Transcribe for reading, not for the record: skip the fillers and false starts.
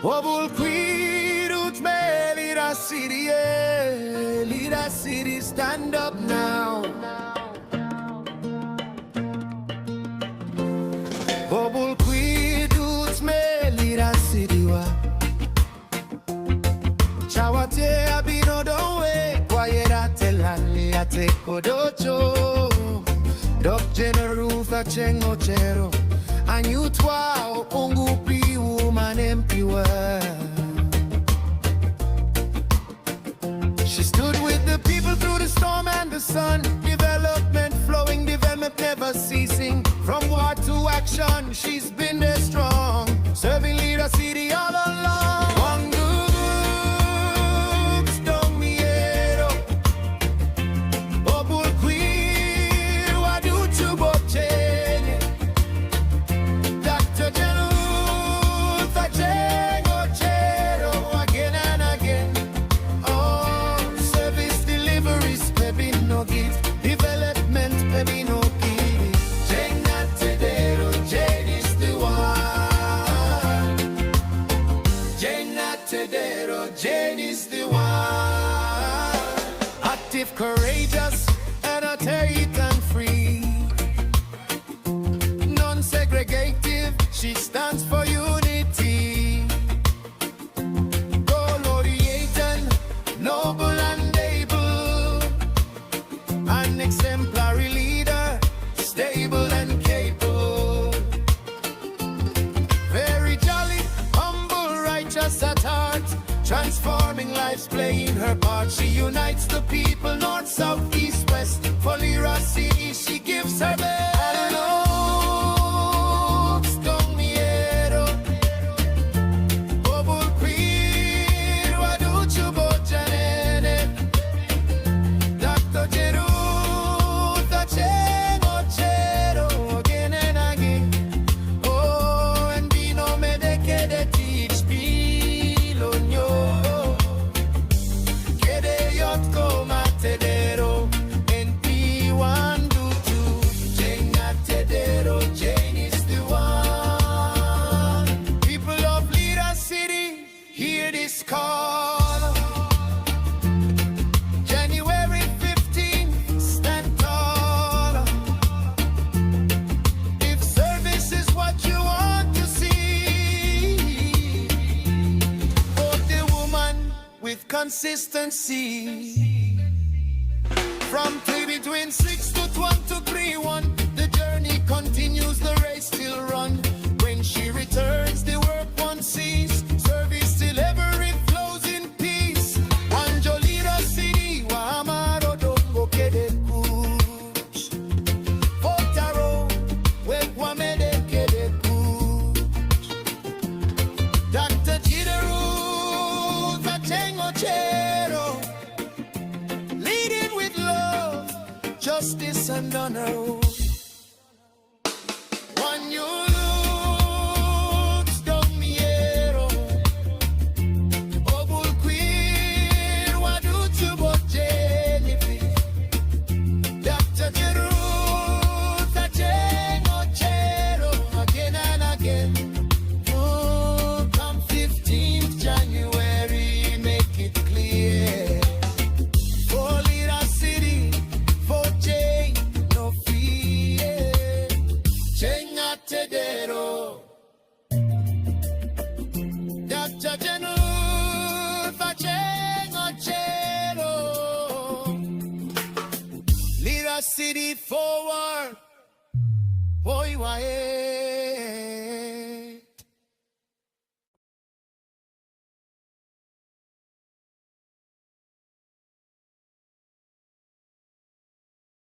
Obul Ruth me Lira City, yeah. Lira City, stand up now. Obul Ruth me Lira City wa. Chawate abino dowe kwa yera telali ate kodocho. Dr. Ruth Aceng Ocero anyutwa ongupi woman empiwa. She stood with the people through the storm and the sun. Development flowing, development never ceasing. From war to action, she's been there strong, serving Lira City all along. Jane is the one. Active, courageous, energetic and free. Non-segregative, she stands for unity. Goal-oriented, noble and able. An exemplary leader, stable and capable. Very jolly, humble, righteous at heart. Transforming lives, playing her part. She unites the people, north, south, east, west. For Lira City, she gives her best. January 15, stand tall. If service is what you want to see, vote the woman with consistency. From between 6 to 1 to 3-1, the journey continues, the race still run. When she returns, the work won't cease. Service till every flows in peace. Anjo Lira City, wa amaro dongo kede kuch. Ocero, we kwa mede kede kuch. Dr. Ruth Aceng Ocero, leading with love, justice and honor. One you Lira City forward, boy, why?